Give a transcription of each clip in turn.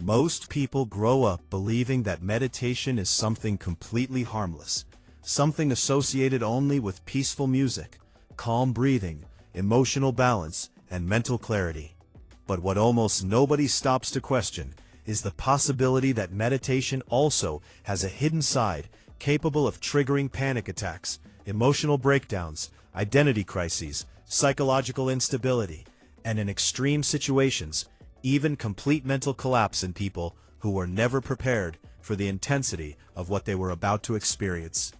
Most people grow up believing that meditation is something completely harmless, something associated only with peaceful music, calm breathing, emotional balance, and mental clarity. But what almost nobody stops to question is the possibility that meditation also has a hidden side capable of triggering panic attacks, emotional breakdowns, identity crises, psychological instability, and in extreme situations, even complete mental collapse in people who were never prepared for the intensity of what they were about to experience.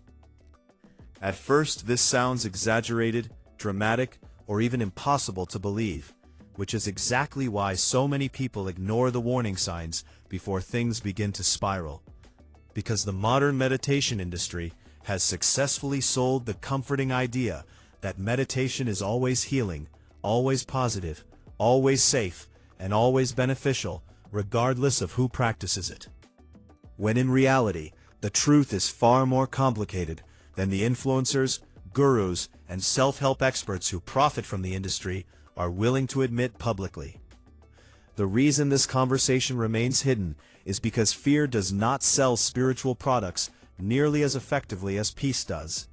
At first, this sounds exaggerated, dramatic, or even impossible to believe, which is exactly why so many people ignore the warning signs before things begin to spiral. Because the modern meditation industry has successfully sold the comforting idea that meditation is always healing, always positive, always safe, and always beneficial, regardless of who practices it. When in reality, the truth is far more complicated than the influencers, gurus, and self-help experts who profit from the industry are willing to admit publicly. The reason this conversation remains hidden is because fear does not sell spiritual products nearly as effectively as peace does,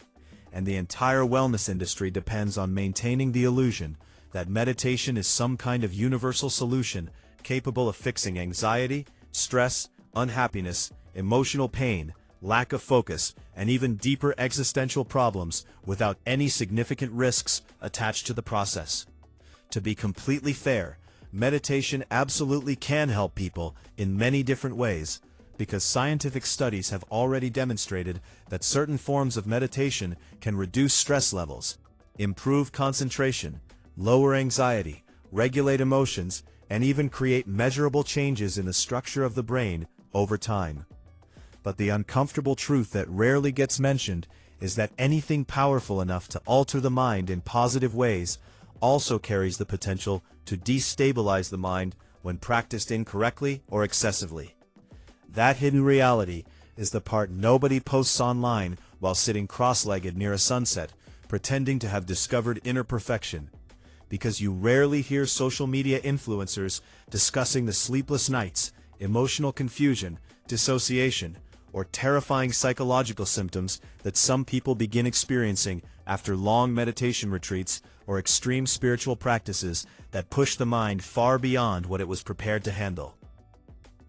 and the entire wellness industry depends on maintaining the illusion that meditation is some kind of universal solution capable of fixing anxiety, stress, unhappiness, emotional pain, lack of focus, and even deeper existential problems without any significant risks attached to the process. To be completely fair, meditation absolutely can help people in many different ways, because scientific studies have already demonstrated that certain forms of meditation can reduce stress levels, improve concentration, lower anxiety, regulate emotions, and even create measurable changes in the structure of the brain over time. But the uncomfortable truth that rarely gets mentioned is that anything powerful enough to alter the mind in positive ways also carries the potential to destabilize the mind when practiced incorrectly or excessively. That hidden reality is the part nobody posts online while sitting cross-legged near a sunset, pretending to have discovered inner perfection. Because you rarely hear social media influencers discussing the sleepless nights, emotional confusion, dissociation, or terrifying psychological symptoms that some people begin experiencing after long meditation retreats or extreme spiritual practices that push the mind far beyond what it was prepared to handle.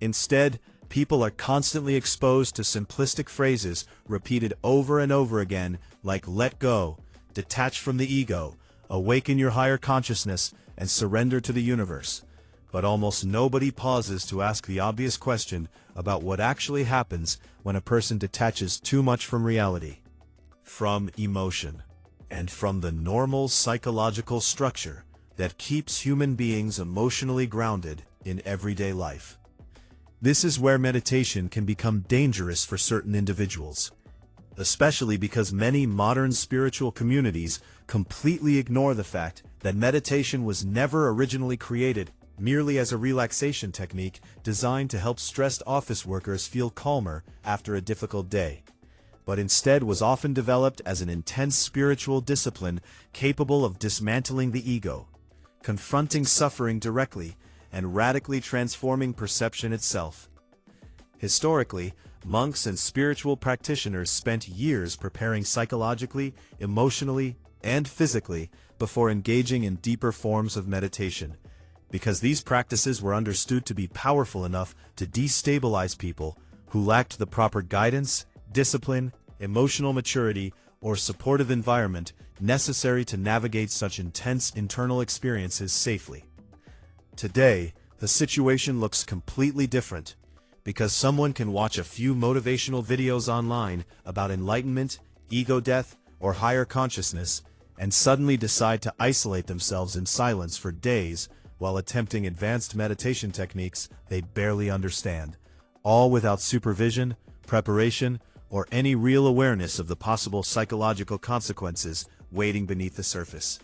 Instead, people are constantly exposed to simplistic phrases repeated over and over again like let go, detach from the ego, awaken your higher consciousness, and surrender to the universe. But almost nobody pauses to ask the obvious question about what actually happens when a person detaches too much from reality, from emotion, and from the normal psychological structure that keeps human beings emotionally grounded in everyday life. This is where meditation can become dangerous for certain individuals, especially because many modern spiritual communities completely ignore the fact that meditation was never originally created merely as a relaxation technique designed to help stressed office workers feel calmer after a difficult day, but instead was often developed as an intense spiritual discipline capable of dismantling the ego, confronting suffering directly, and radically transforming perception itself. Historically, monks and spiritual practitioners spent years preparing psychologically, emotionally, and physically before engaging in deeper forms of meditation, because these practices were understood to be powerful enough to destabilize people who lacked the proper guidance, discipline, emotional maturity, or supportive environment necessary to navigate such intense internal experiences safely. Today, the situation looks completely different, because someone can watch a few motivational videos online about enlightenment, ego death, or higher consciousness, and suddenly decide to isolate themselves in silence for days while attempting advanced meditation techniques they barely understand, all without supervision, preparation, or any real awareness of the possible psychological consequences waiting beneath the surface.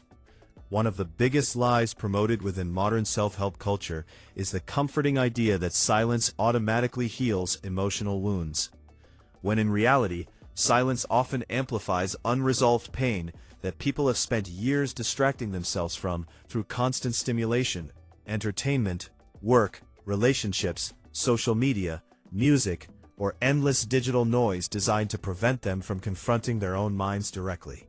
One of the biggest lies promoted within modern self-help culture is the comforting idea that silence automatically heals emotional wounds, when in reality, silence often amplifies unresolved pain that people have spent years distracting themselves from through constant stimulation, entertainment, work, relationships, social media, music, or endless digital noise designed to prevent them from confronting their own minds directly.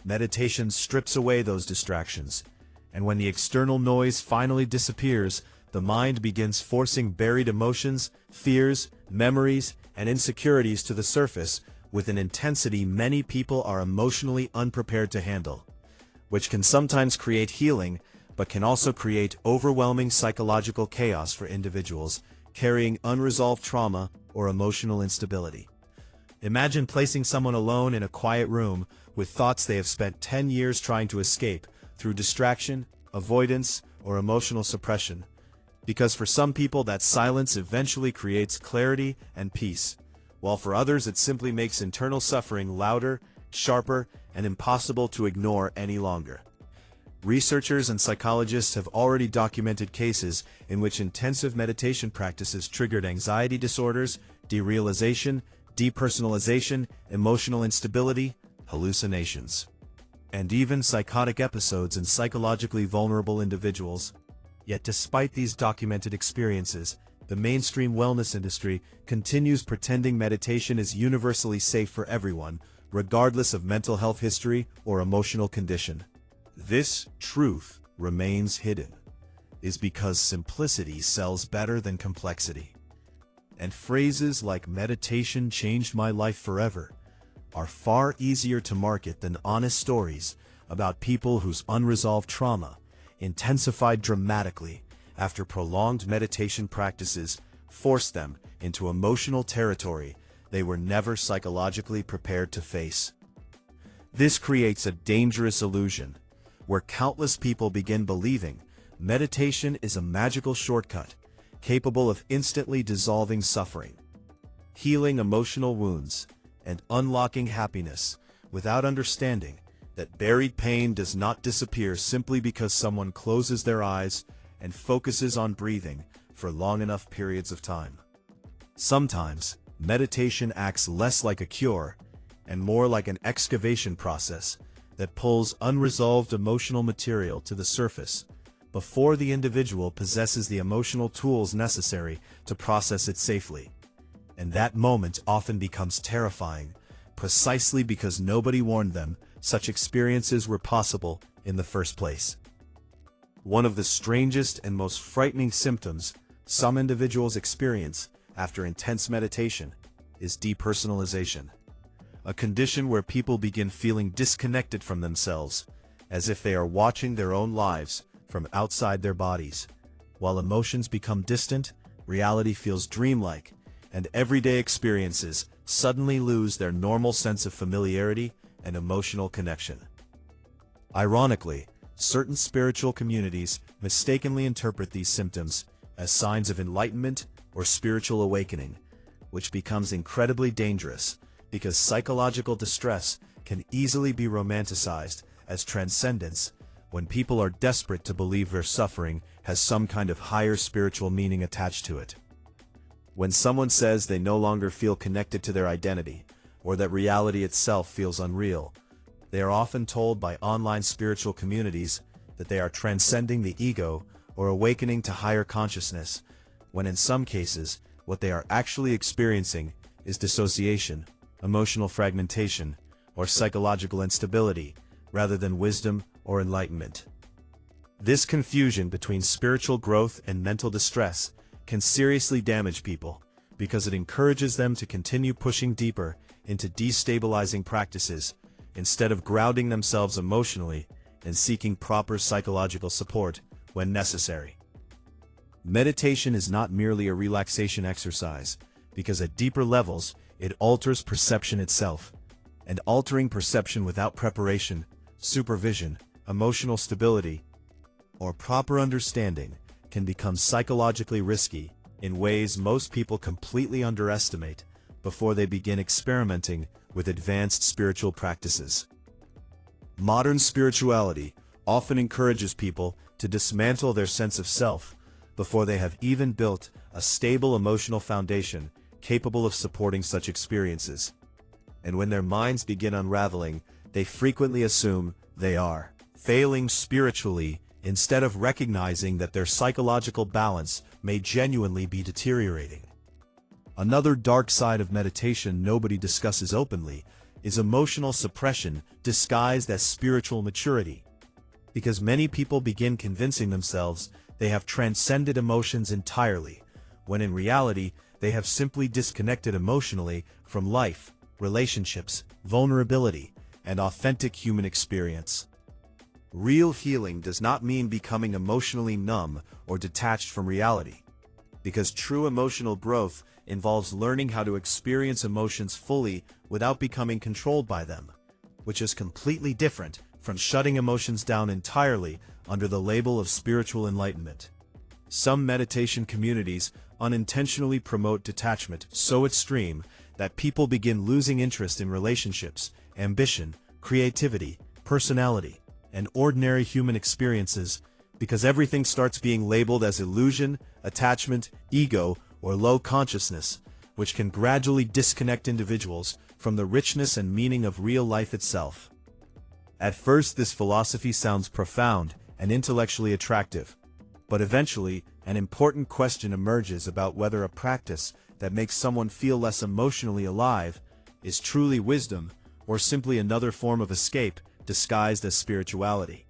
Meditation strips away those distractions, and when the external noise finally disappears, the mind begins forcing buried emotions, fears, memories, and insecurities to the surface with an intensity many people are emotionally unprepared to handle, which can sometimes create healing, but can also create overwhelming psychological chaos for individuals carrying unresolved trauma or emotional instability. Imagine placing someone alone in a quiet room with thoughts they have spent 10 years trying to escape through distraction, avoidance, or emotional suppression. Because for some people that silence eventually creates clarity and peace, while for others it simply makes internal suffering louder, sharper, and impossible to ignore any longer. Researchers and psychologists have already documented cases in which intensive meditation practices triggered anxiety disorders, derealization, depersonalization, emotional instability, hallucinations, and even psychotic episodes in psychologically vulnerable individuals. Yet despite these documented experiences, the mainstream wellness industry continues pretending meditation is universally safe for everyone, regardless of mental health history or emotional condition. This truth remains hidden, is because simplicity sells better than complexity. And phrases like "meditation changed my life forever" are far easier to market than honest stories about people whose unresolved trauma intensified dramatically after prolonged meditation practices forced them into emotional territory they were never psychologically prepared to face. This creates a dangerous illusion, where countless people begin believing meditation is a magical shortcut, capable of instantly dissolving suffering, healing emotional wounds, and unlocking happiness, without understanding that buried pain does not disappear simply because someone closes their eyes and focuses on breathing for long enough periods of time. Sometimes, meditation acts less like a cure and more like an excavation process that pulls unresolved emotional material to the surface before the individual possesses the emotional tools necessary to process it safely. And that moment often becomes terrifying, precisely because nobody warned them such experiences were possible in the first place. One of the strangest and most frightening symptoms some individuals experience after intense meditation is depersonalization, a condition where people begin feeling disconnected from themselves, as if they are watching their own lives from outside their bodies. While emotions become distant, reality feels dreamlike, and everyday experiences suddenly lose their normal sense of familiarity and emotional connection. Ironically, certain spiritual communities mistakenly interpret these symptoms as signs of enlightenment or spiritual awakening, which becomes incredibly dangerous because psychological distress can easily be romanticized as transcendence when people are desperate to believe their suffering has some kind of higher spiritual meaning attached to it. When someone says they no longer feel connected to their identity, or that reality itself feels unreal, they are often told by online spiritual communities that they are transcending the ego or awakening to higher consciousness, when in some cases, what they are actually experiencing is dissociation, emotional fragmentation, or psychological instability, rather than wisdom or enlightenment. This confusion between spiritual growth and mental distress can seriously damage people because it encourages them to continue pushing deeper into destabilizing practices instead of grounding themselves emotionally and seeking proper psychological support when necessary. Meditation is not merely a relaxation exercise, because at deeper levels, it alters perception itself. And altering perception without preparation, supervision, emotional stability, or proper understanding can become psychologically risky in ways most people completely underestimate before they begin experimenting with advanced spiritual practices. Modern spirituality often encourages people to dismantle their sense of self before they have even built a stable emotional foundation capable of supporting such experiences. And when their minds begin unraveling, they frequently assume they are failing spiritually instead of recognizing that their psychological balance may genuinely be deteriorating. Another dark side of meditation nobody discusses openly is emotional suppression disguised as spiritual maturity. Because many people begin convincing themselves they have transcended emotions entirely, when in reality they have simply disconnected emotionally from life, relationships, vulnerability, and authentic human experience. Real healing does not mean becoming emotionally numb or detached from reality, because true emotional growth involves learning how to experience emotions fully without becoming controlled by them, which is completely different from shutting emotions down entirely under the label of spiritual enlightenment. Some meditation communities unintentionally promote detachment so extreme that people begin losing interest in relationships, ambition, creativity, personality, and ordinary human experiences because everything starts being labeled as illusion, attachment, ego, or low consciousness, which can gradually disconnect individuals from the richness and meaning of real life itself. At first, this philosophy sounds profound and intellectually attractive, but eventually, an important question emerges about whether a practice that makes someone feel less emotionally alive is truly wisdom or simply another form of escape disguised as spirituality.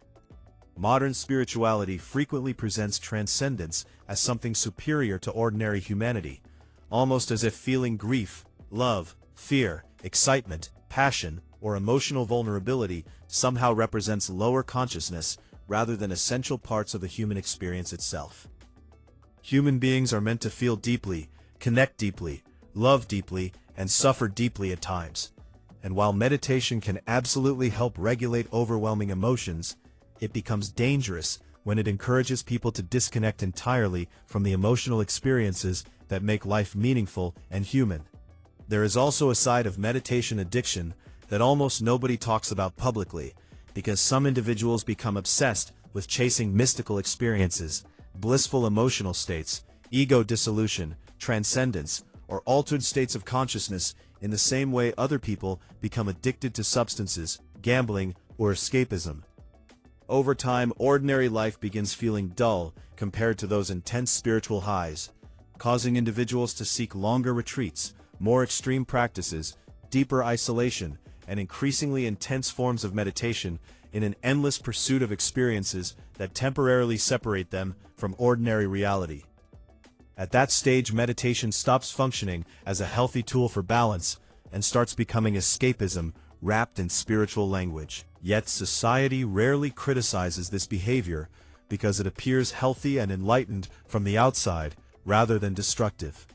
Modern spirituality frequently presents transcendence as something superior to ordinary humanity, almost as if feeling grief, love, fear, excitement, passion, or emotional vulnerability somehow represents lower consciousness rather than essential parts of the human experience itself. Human beings are meant to feel deeply, connect deeply, love deeply, and suffer deeply at times. And while meditation can absolutely help regulate overwhelming emotions, it becomes dangerous when it encourages people to disconnect entirely from the emotional experiences that make life meaningful and human. There is also a side of meditation addiction that almost nobody talks about publicly, because some individuals become obsessed with chasing mystical experiences, blissful emotional states, ego dissolution, transcendence, or altered states of consciousness in the same way other people become addicted to substances, gambling, or escapism. Over time, ordinary life begins feeling dull compared to those intense spiritual highs, causing individuals to seek longer retreats, more extreme practices, deeper isolation, and increasingly intense forms of meditation in an endless pursuit of experiences that temporarily separate them from ordinary reality. At that stage, meditation stops functioning as a healthy tool for balance and starts becoming escapism wrapped in spiritual language. Yet society rarely criticizes this behavior because it appears healthy and enlightened from the outside rather than destructive.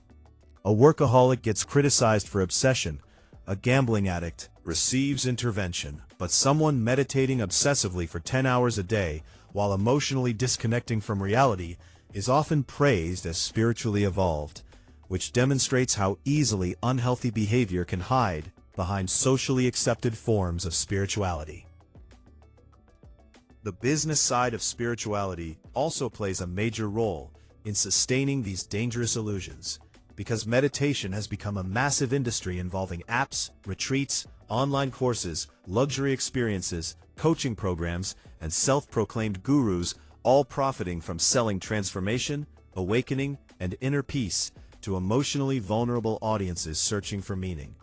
A workaholic gets criticized for obsession, a gambling addict receives intervention, but someone meditating obsessively for 10 hours a day while emotionally disconnecting from reality is often praised as spiritually evolved, which demonstrates how easily unhealthy behavior can hide behind socially accepted forms of spirituality. The business side of spirituality also plays a major role in sustaining these dangerous illusions, because meditation has become a massive industry involving apps, retreats, online courses, luxury experiences, coaching programs, and self-proclaimed gurus, all profiting from selling transformation, awakening, and inner peace to emotionally vulnerable audiences searching for meaning.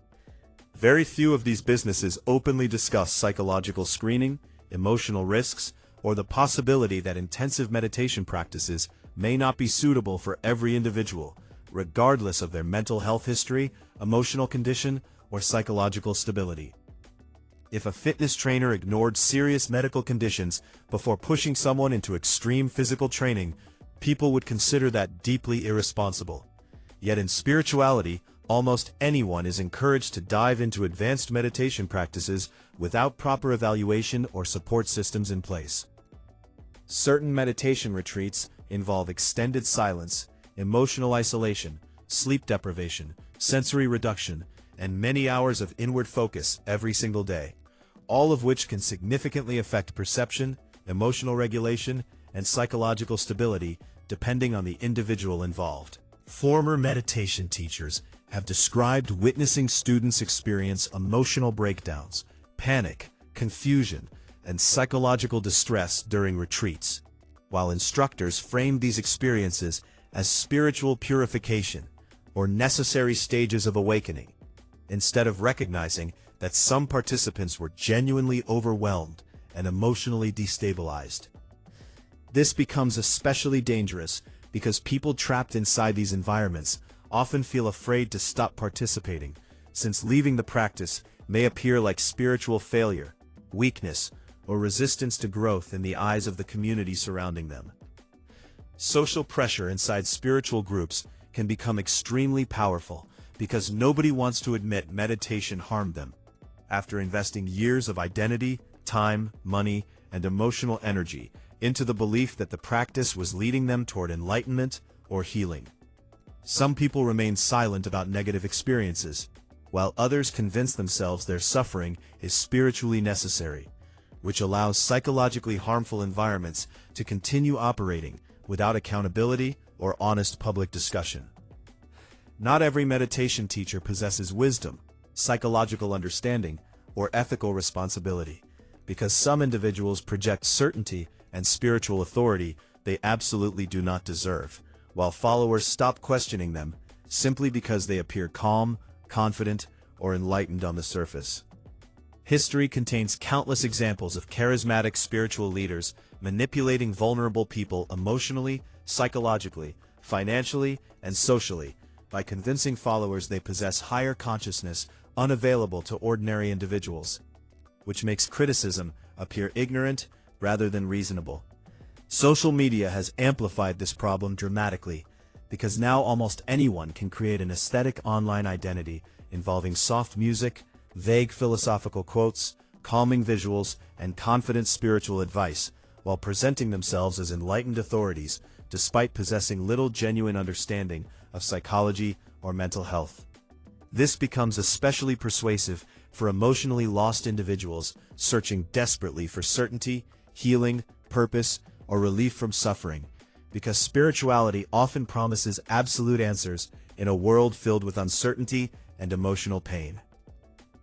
Very few of these businesses openly discuss psychological screening, emotional risks, or the possibility that intensive meditation practices may not be suitable for every individual, regardless of their mental health history, emotional condition, or psychological stability. If a fitness trainer ignored serious medical conditions before pushing someone into extreme physical training, people would consider that deeply irresponsible. Yet in spirituality, almost anyone is encouraged to dive into advanced meditation practices without proper evaluation or support systems in place. Certain meditation retreats involve extended silence, emotional isolation, sleep deprivation, sensory reduction, and many hours of inward focus every single day, all of which can significantly affect perception, emotional regulation, and psychological stability depending on the individual involved. Former meditation teachers have described witnessing students experience emotional breakdowns, panic, confusion, and psychological distress during retreats. while instructors framed these experiences as spiritual purification or necessary stages of awakening, instead of recognizing that some participants were genuinely overwhelmed and emotionally destabilized. This becomes especially dangerous because people trapped inside these environments often feel afraid to stop participating, since leaving the practice may appear like spiritual failure, weakness, or resistance to growth in the eyes of the community surrounding them. Social pressure inside spiritual groups can become extremely powerful because nobody wants to admit meditation harmed them. After investing years of identity, time, money, and emotional energy into the belief that the practice was leading them toward enlightenment or healing. Some people remain silent about negative experiences, while others convince themselves their suffering is spiritually necessary, which allows psychologically harmful environments to continue operating without accountability or honest public discussion. Not every meditation teacher possesses wisdom, psychological understanding, or ethical responsibility, because some individuals project certainty and spiritual authority they absolutely do not deserve, while followers stop questioning them simply because they appear calm, confident, or enlightened on the surface. History contains countless examples of charismatic spiritual leaders manipulating vulnerable people emotionally, psychologically, financially, and socially by convincing followers they possess higher consciousness unavailable to ordinary individuals, which makes criticism appear ignorant rather than reasonable. Social media has amplified this problem dramatically because now almost anyone can create an aesthetic online identity involving soft music, vague philosophical quotes, calming visuals, and confident spiritual advice, while presenting themselves as enlightened authorities despite possessing little genuine understanding of psychology or mental health. This becomes especially persuasive for emotionally lost individuals searching desperately for certainty, healing, purpose, or relief from suffering, because spirituality often promises absolute answers in a world filled with uncertainty and emotional pain.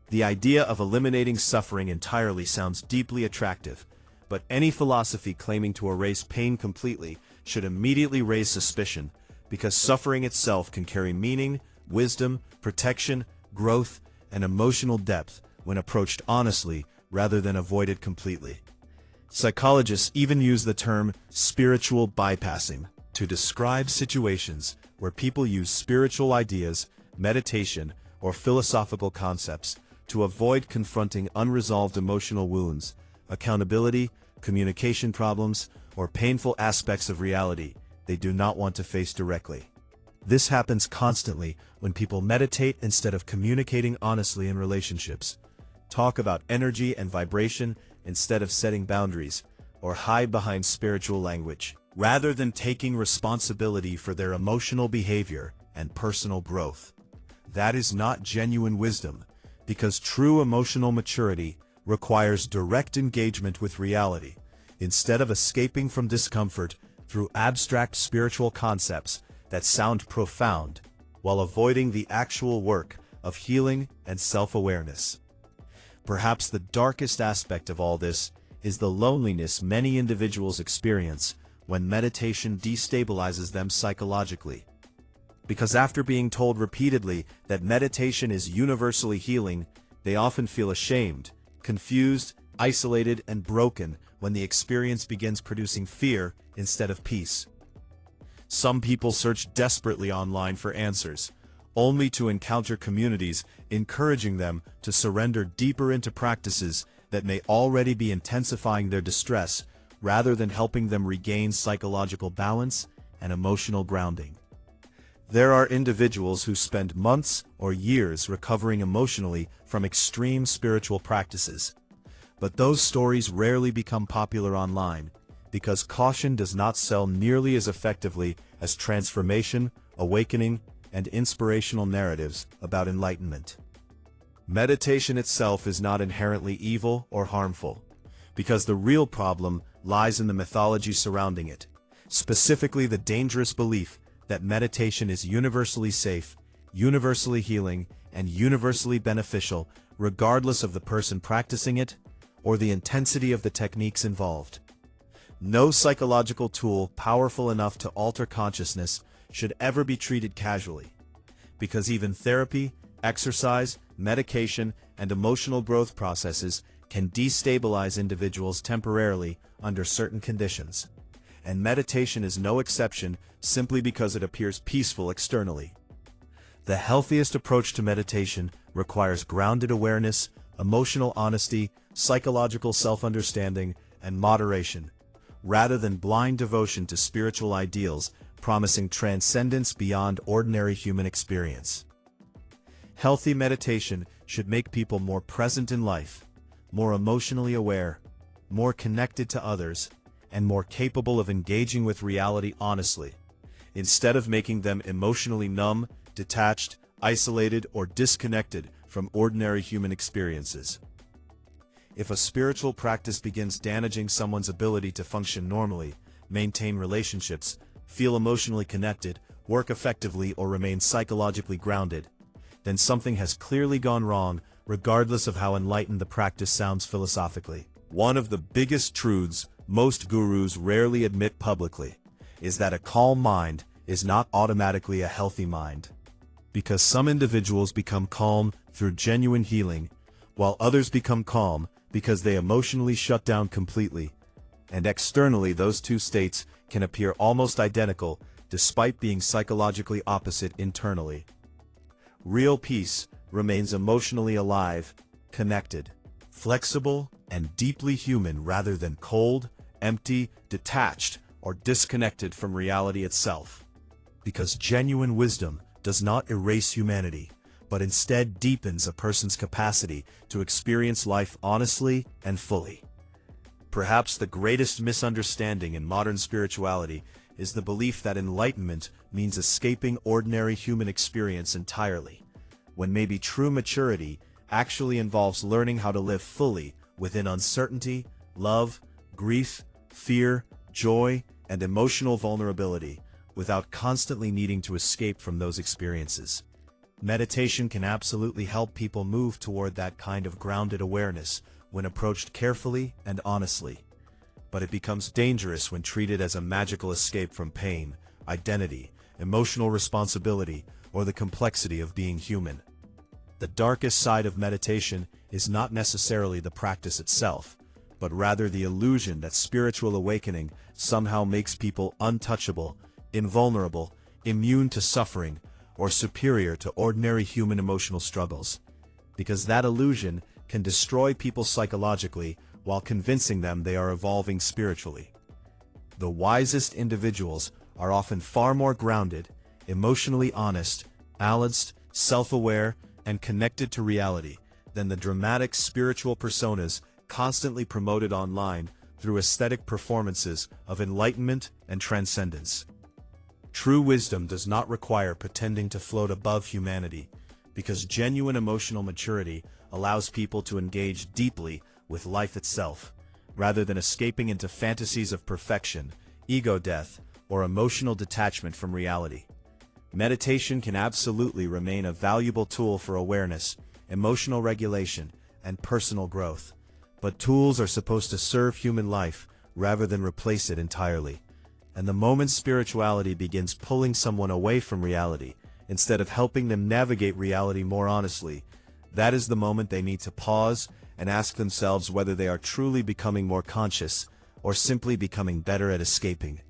The idea of eliminating suffering entirely sounds deeply attractive, but any philosophy claiming to erase pain completely should immediately raise suspicion, because suffering itself can carry meaning, wisdom, protection, growth, and emotional depth when approached honestly rather than avoided completely. Psychologists even use the term spiritual bypassing to describe situations where people use spiritual ideas, meditation, or philosophical concepts to avoid confronting unresolved emotional wounds, accountability, communication problems, or painful aspects of reality they do not want to face directly. This happens constantly when people meditate instead of communicating honestly in relationships, talk about energy and vibration instead of setting boundaries, or hide behind spiritual language, rather than taking responsibility for their emotional behavior and personal growth. That is not genuine wisdom, because true emotional maturity requires direct engagement with reality, instead of escaping from discomfort through abstract spiritual concepts that sound profound, while avoiding the actual work of healing and self-awareness. Perhaps the darkest aspect of all this is the loneliness many individuals experience when meditation destabilizes them psychologically. Because after being told repeatedly that meditation is universally healing, they often feel ashamed, confused, isolated, and broken when the experience begins producing fear instead of peace. Some people search desperately online for answers, only to encounter communities encouraging them to surrender deeper into practices that may already be intensifying their distress rather than helping them regain psychological balance and emotional grounding. There are individuals who spend months or years recovering emotionally from extreme spiritual practices, but those stories rarely become popular online because caution does not sell nearly as effectively as transformation, awakening, and inspirational narratives about enlightenment. Meditation itself is not inherently evil or harmful, because the real problem lies in the mythology surrounding it, specifically the dangerous belief that meditation is universally safe, universally healing, and universally beneficial, regardless of the person practicing it or the intensity of the techniques involved. No psychological tool powerful enough to alter consciousness should ever be treated casually, because even therapy, exercise, medication, and emotional growth processes can destabilize individuals temporarily under certain conditions. And meditation is no exception simply because it appears peaceful externally. The healthiest approach to meditation requires grounded awareness, emotional honesty, psychological self-understanding, and moderation, rather than blind devotion to spiritual ideals promising transcendence beyond ordinary human experience. Healthy meditation should make people more present in life, more emotionally aware, more connected to others, and more capable of engaging with reality honestly, instead of making them emotionally numb, detached, isolated, or disconnected from ordinary human experiences. If a spiritual practice begins damaging someone's ability to function normally, maintain relationships, feel emotionally connected, work effectively, or remain psychologically grounded, then something has clearly gone wrong, regardless of how enlightened the practice sounds philosophically. One of the biggest truths most gurus rarely admit publicly is that a calm mind is not automatically a healthy mind. Because some individuals become calm through genuine healing, while others become calm because they emotionally shut down completely. And externally, those two states can appear almost identical despite being psychologically opposite internally. Real peace remains emotionally alive, connected, flexible, and deeply human rather than cold, empty, detached, or disconnected from reality itself. Because genuine wisdom does not erase humanity, but instead deepens a person's capacity to experience life honestly and fully. Perhaps the greatest misunderstanding in modern spirituality is the belief that enlightenment means escaping ordinary human experience entirely, when maybe true maturity actually involves learning how to live fully within uncertainty, love, grief, fear, joy, and emotional vulnerability, without constantly needing to escape from those experiences. Meditation can absolutely help people move toward that kind of grounded awareness when approached carefully and honestly. But it becomes dangerous when treated as a magical escape from pain, identity, emotional responsibility, or the complexity of being human. The darkest side of meditation is not necessarily the practice itself, but rather the illusion that spiritual awakening somehow makes people untouchable, invulnerable, immune to suffering, or superior to ordinary human emotional struggles. Because that illusion can destroy people psychologically while convincing them they are evolving spiritually. The wisest individuals are often far more grounded, emotionally honest, balanced, self-aware, and connected to reality than the dramatic spiritual personas constantly promoted online through aesthetic performances of enlightenment and transcendence. True wisdom does not require pretending to float above humanity, because genuine emotional maturity allows people to engage deeply with life itself, rather than escaping into fantasies of perfection, ego death, or emotional detachment from reality. Meditation can absolutely remain a valuable tool for awareness, emotional regulation, and personal growth, but tools are supposed to serve human life rather than replace it entirely. And the moment spirituality begins pulling someone away from reality, instead of helping them navigate reality more honestly, that is the moment they need to pause and ask themselves whether they are truly becoming more conscious or simply becoming better at escaping.